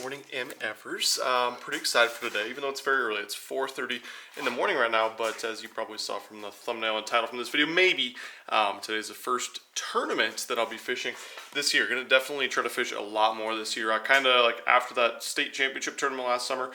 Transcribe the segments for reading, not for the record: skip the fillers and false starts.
morning, MFers. Pretty excited for today, even though it's very early. It's 4:30 in the morning right now, but as you probably saw from the thumbnail and title from this video, maybe today's the first tournament that I'll be fishing this year. Gonna definitely try to fish a lot more this year. I kind of, like, after that state championship tournament last summer,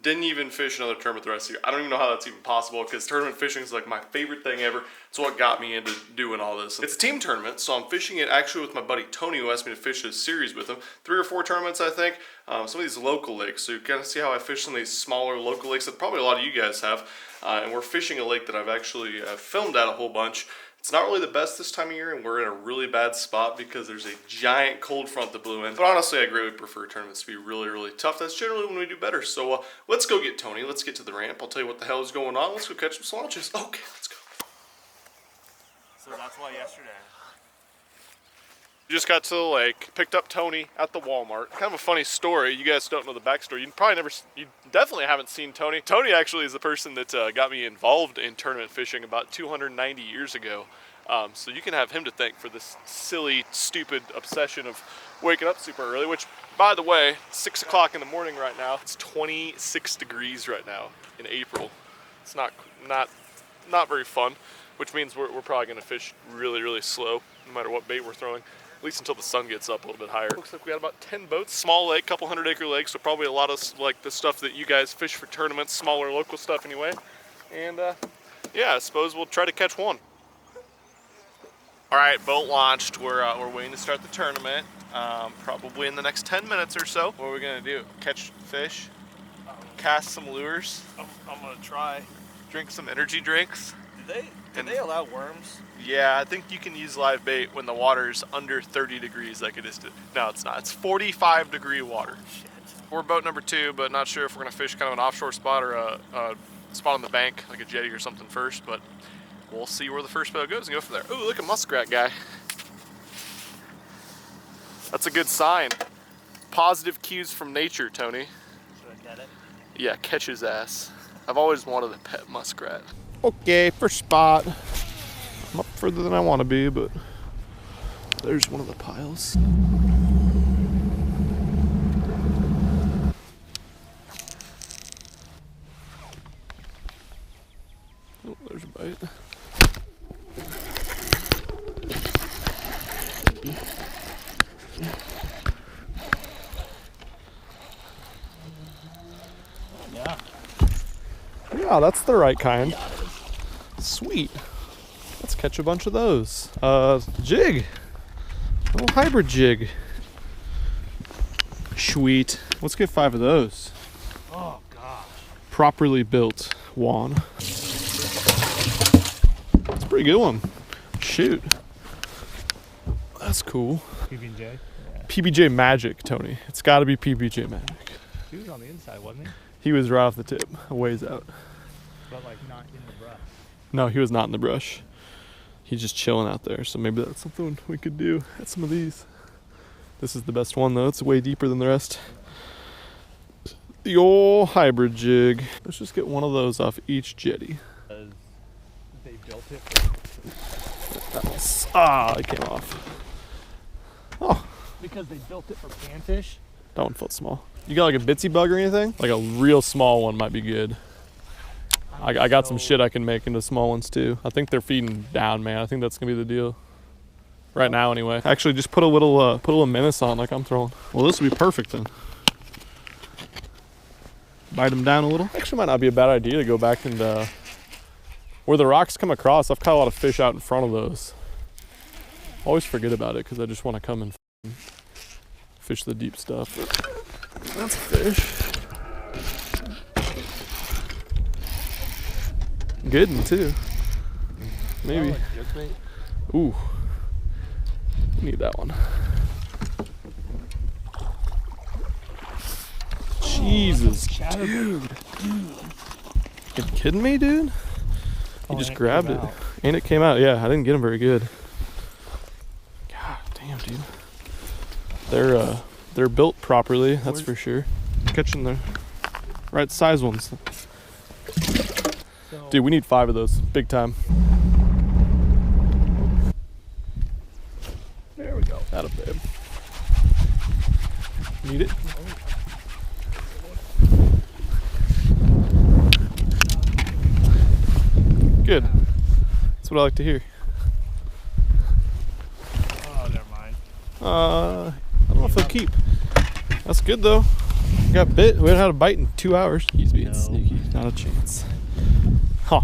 didn't even fish another tournament the rest of the year. I don't even know how that's even possible, because tournament fishing is like my favorite thing ever. It's what got me into doing all this. It's a team tournament, so I'm fishing it actually with my buddy Tony, who asked me to fish this series with him. 3 or 4 tournaments, I think. Some of these local lakes, so you kind of see how I fish some of these smaller local lakes that probably a lot of you guys have. And we're fishing a lake that I've actually filmed at a whole bunch. It's not really the best this time of year, and we're in a really bad spot because there's a giant cold front that blew in. But honestly, I greatly prefer tournaments to be really, really tough. That's generally when we do better. So let's go get Tony. Let's get to the ramp. I'll tell you what the hell is going on. Let's go catch some launches. Okay, let's go. So that's why yesterday. Just got to the lake, picked up Tony at the Walmart. Kind of a funny story. You guys don't know the backstory. You definitely haven't seen Tony. Tony actually is the person that got me involved in tournament fishing about 290 years ago. So you can have him to thank for this silly, stupid obsession of waking up super early, which, by the way, 6 o'clock in the morning right now. It's 26 degrees right now in April. It's not very fun, which means we're probably gonna fish really, really slow, no matter what bait we're throwing. At least until the sun gets up a little bit higher. Looks like we got about 10 boats. Small lake, couple 100-acre lake, so probably a lot of like the stuff that you guys fish for tournaments, smaller local stuff anyway. And yeah, I suppose we'll try to catch one. All right, boat launched. We're waiting to start the tournament. Probably in the next 10 minutes or so. What are we gonna do? Catch fish, cast some lures. I'm gonna try. Drink some energy drinks. Do they allow worms? Yeah, I think you can use live bait when the water's under 30 degrees like it is today. No, it's not. It's 45-degree water. Shit. We're boat number 2, but not sure if we're gonna fish kind of an offshore spot or a spot on the bank, like a jetty or something first, but we'll see where the first boat goes and go from there. Ooh, look at muskrat guy. That's a good sign. Positive cues from nature, Tony. Should I get it? Yeah, catch his ass. I've always wanted a pet muskrat. Okay, first spot. I'm up further than I want to be, but there's one of the piles. Oh, there's a bite. Yeah. Yeah, that's the right kind. Sweet. Let's catch a bunch of those. Jig. A little hybrid jig. Sweet. Let's get 5 of those. Oh gosh. Properly built wand. That's a pretty good one. Shoot. That's cool. PB&J? Yeah. PBJ Magic, Tony. It's got to be PBJ Magic. He was on the inside, wasn't he? He was right off the tip, a ways out. But like not in the brush. No, he was not in the brush. He's just chilling out there, so maybe that's something we could do at some of these. This is the best one though, it's way deeper than the rest. The old hybrid jig. Let's just get one of those off each jetty. They built it It came off. Oh, because they built it for panfish. that one felt small. You got like a bitsy bug or anything? Like a real small one might be good. I got some shit I can make into small ones too. I think they're feeding down, man. I think that's gonna be the deal. Right now anyway. Actually, just put a little menace on like I'm throwing. Well, this would be perfect then. Bite them down a little. Actually, might not be a bad idea to go back and where the rocks come across. I've caught a lot of fish out in front of those. Always forget about it because I just want to come and fish the deep stuff. That's a fish. Good one too. Maybe. Ooh. Need that one. Jesus, dude. You kidding me, dude? He just grabbed it. And it came out. Yeah, I didn't get him very good. God damn, dude. They're built properly, that's for sure. Catching the right size ones. Dude, we need 5 of those, big time. There we go. Atta babe. Need it? That's what I like to hear. Oh, never mind. I don't know if they'll keep. That's good though. Got bit. We haven't had a bite in 2 hours. He's being sneaky. Not a chance. Huh.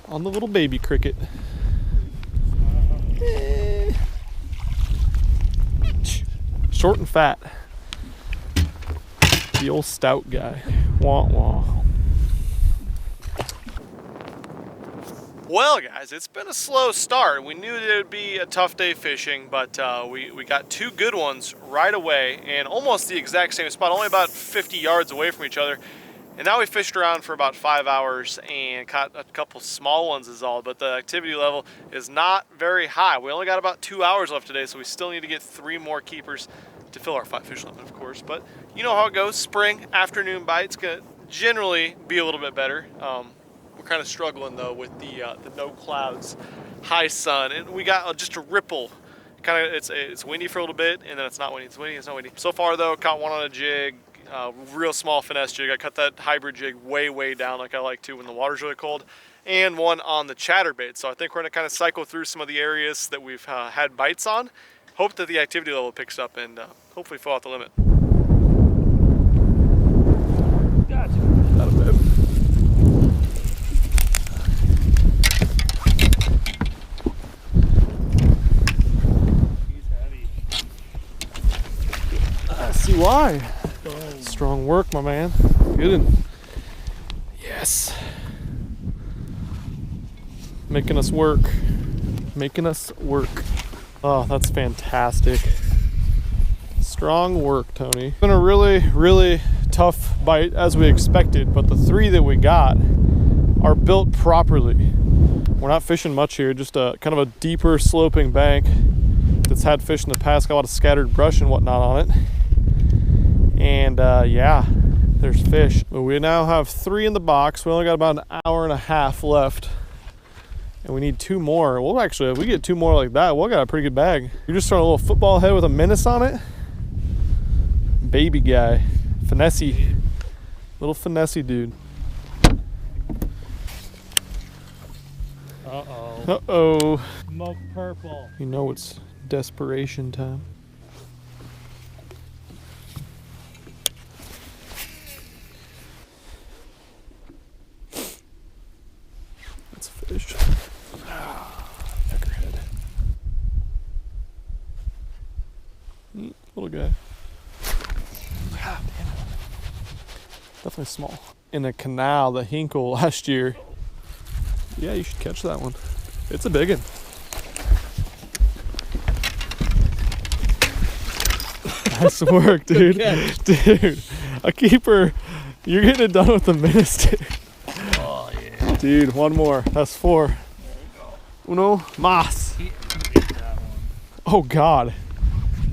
On the little baby cricket. Short and fat. The old stout guy. Wah wah. Well, guys, it's been a slow start. We knew that it would be a tough day fishing, but we got 2 good ones right away and almost the exact same spot, only about 50 yards away from each other. And now we fished around for about 5 hours and caught a couple small ones is all, but the activity level is not very high. We only got about 2 hours left today, so we still need to get 3 more keepers to fill our 5 fish limit, of course. But you know how it goes. Spring afternoon bites gonna generally be a little bit better. We're kind of struggling though with the no clouds, high sun, and we got just a ripple. Kind of, it's windy for a little bit, and then it's not windy. It's windy. It's not windy. So far though, caught one on a jig, real small finesse jig. I cut that hybrid jig way down like I like to when the water's really cold, and one on the chatterbait. So I think we're gonna kind of cycle through some of the areas that we've had bites on. Hope that the activity level picks up and hopefully fill out the limit. Gotcha. Not a bit. He's heavy. I see why. Strong work, my man. Good one. Yes. Making us work. Making us work. Oh, that's fantastic. Strong work, Tony. It's been a really tough bite as we expected, but the 3 that we got are built properly. We're not fishing much here, just a kind of a deeper sloping bank that's had fish in the past, got a lot of scattered brush and whatnot on it. And yeah, there's fish. But we now have 3 in the box. We only got about an hour and a half left. And we need 2 more. Well, actually, if we get 2 more like that, we'll got a pretty good bag. You're just throwing a little football head with a menace on it. Baby guy. Finessey. Little finessey dude. Uh-oh. Uh-oh. Smoke purple. You know it's desperation time. That's a fish. Peckerhead. Little guy. Ah, damn it. Definitely small. In a canal, the Hinkle last year. Yeah, you should catch that one. It's a big one. Nice work, dude. Dude, a keeper. You're getting it done with the menace, dude. Oh, yeah. Dude, one more. That's 4. There we go. Uno mas. He ate that one. Oh, God.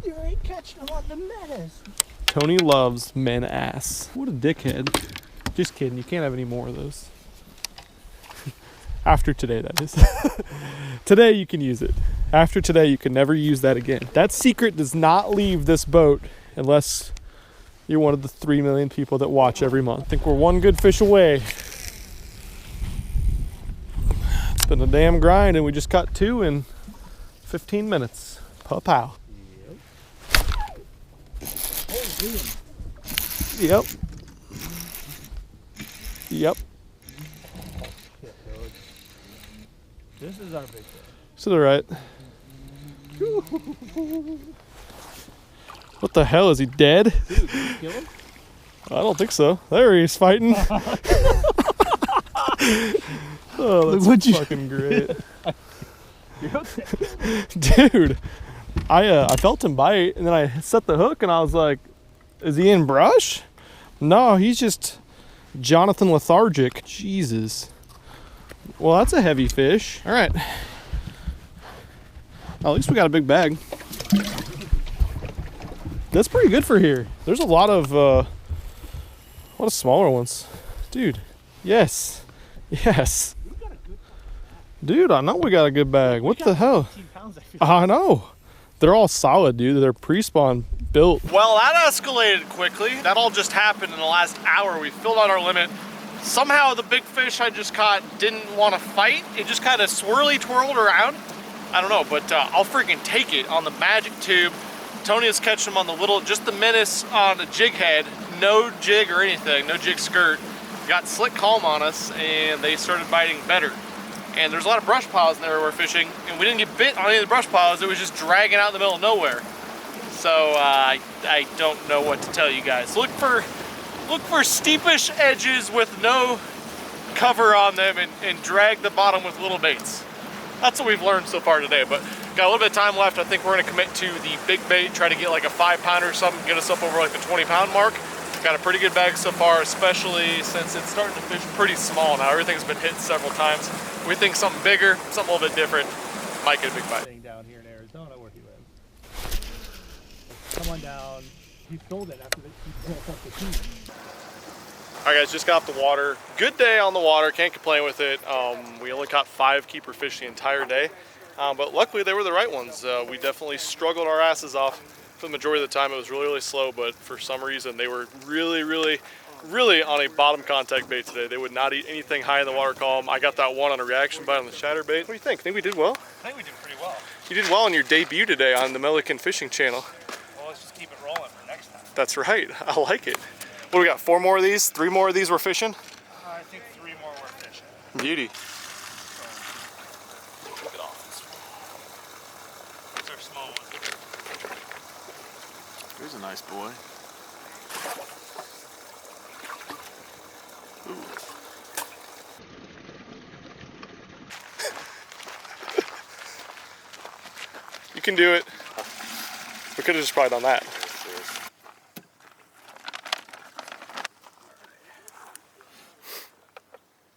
You ain't catching him on the menace. Tony loves men ass. What a dickhead. Just kidding. You can't have any more of those. After today, that is. Today, you can use it. After today, you can never use that again. That secret does not leave this boat unless you're one of the 3 million people that watch every month. I think we're 1 good fish away. It's been a damn grind, and we just caught 2 in 15 minutes. Pow. Yep. Yep. This is our big fish. To the right. What the hell? Is he dead? Dude, did you kill him? I don't think so. There he's fighting. Oh, that's fucking great. Dude, I felt him bite, and then I set the hook, and I was like, is he in brush? No, he's just Jonathan lethargic. Jesus. Well, that's a heavy fish. All right. At least we got a big bag. That's pretty good for here. There's a lot of smaller ones. Dude, yes. Yes. Dude, I know we got a good bag. What the hell? I know. They're all solid, dude. They're pre-spawn built. Well, that escalated quickly. That all just happened in the last hour. We filled out our limit. Somehow the big fish I just caught didn't want to fight. It just kind of twirled around. I don't know, but I'll freaking take it on the magic tube. Tony is catching them on the little, just the menace on the jig head. No jig or anything, no jig skirt. Got slick calm on us and they started biting better. And there's a lot of brush piles in there where we're fishing, and we didn't get bit on any of the brush piles. It was just dragging out in the middle of nowhere. So I don't know what to tell you guys. Look for steepish edges with no cover on them and drag the bottom with little baits. That's what we've learned so far today, but got a little bit of time left. I think we're gonna commit to the big bait, try to get like a 5-pounder or something, get us up over like the 20-pound mark. Got a pretty good bag so far, especially since it's starting to fish pretty small now. Everything's been hit several times. We think something bigger, something a little bit different, might get a big bite. Down here in Arizona where he lives. Come on down. He sold it after he built up the team. All right, guys, just got off the water. Good day on the water, can't complain with it. We only caught 5 keeper fish the entire day, but luckily they were the right ones. We definitely struggled our asses off for the majority of the time. It was really, really slow, but for some reason they were really, really, really on a bottom contact bait today. They would not eat anything high in the water column. I got that one on a reaction bite on the shatter bait. What do you think? Think we did well? I think we did pretty well. You did well on your debut today on the Milliken fishing channel. Well, let's just keep it rolling for next time. That's right, I like it. What do we got, 4 more of these? 3 more of these we're fishing? I think 3 more we're fishing. Beauty. These are small ones. Here's a nice boy. Ooh. You can do it. We could have just probably done that.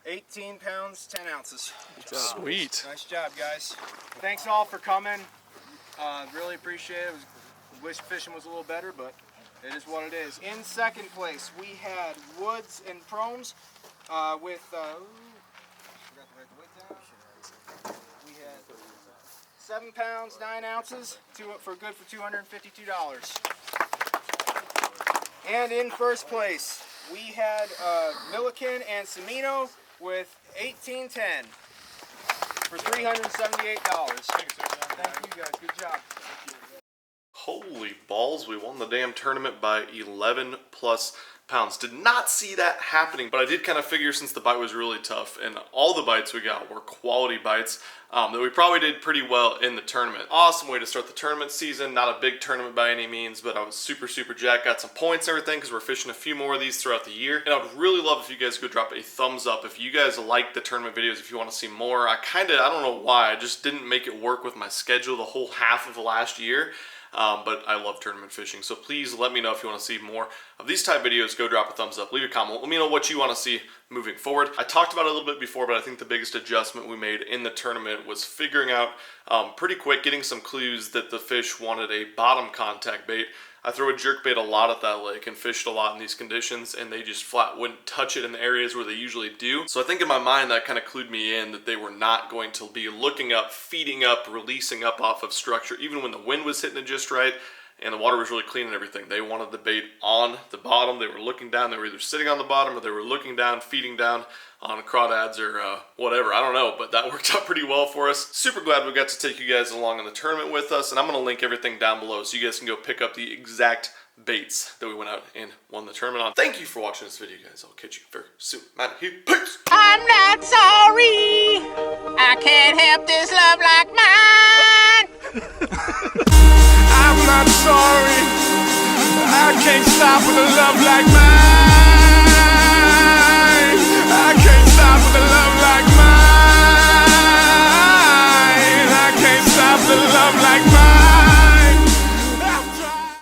18 pounds, 10 ounces. Sweet. Nice job, guys. Thanks all for coming. Really appreciate it. Wish fishing was a little better, but it is what it is. In second place, we had Woods and Promes with, forgot to write the weight down. We had 7 pounds, 9 ounces, for good for $252. And in first place, we had Milliken and Semino with 1810 for $378. Thank you guys, good job. Holy balls, we won the damn tournament by 11 plus pounds. Did not see that happening, but I did kind of figure since the bite was really tough and all the bites we got were quality bites, that we probably did pretty well in the tournament. Awesome way to start the tournament season. Not a big tournament by any means, but I was super jacked. Got some points and everything because we're fishing a few more of these throughout the year. And I would really love if you guys could drop a thumbs up if you guys like the tournament videos, if you want to see more. I don't know why, I just didn't make it work with my schedule the whole half of last year. But I love tournament fishing, so please let me know if you want to see more of these type videos. Go drop a thumbs up, leave a comment, let me know what you want to see moving forward. I talked about it a little bit before, but I think the biggest adjustment we made in the tournament was figuring out pretty quick, getting some clues that the fish wanted a bottom contact bait. I throw a jerkbait a lot at that lake and fished a lot in these conditions, and they just flat wouldn't touch it in the areas where they usually do. So I think in my mind that kind of clued me in that they were not going to be looking up, feeding up, releasing up off of structure, even when the wind was hitting it just right and the water was really clean and everything. They wanted the bait on the bottom. They were looking down. They were either sitting on the bottom or they were looking down, feeding down on crawdads or whatever. I don't know, but that worked out pretty well for us. Super glad we got to take you guys along on the tournament with us, and I'm going to link everything down below so you guys can go pick up the exact baits that we went out and won the tournament on. Thank you for watching this video, guys. I'll catch you very soon. Man, peace! I'm not sorry. I can't help this love like mine. I'm not sorry. I can't stop with a love like mine.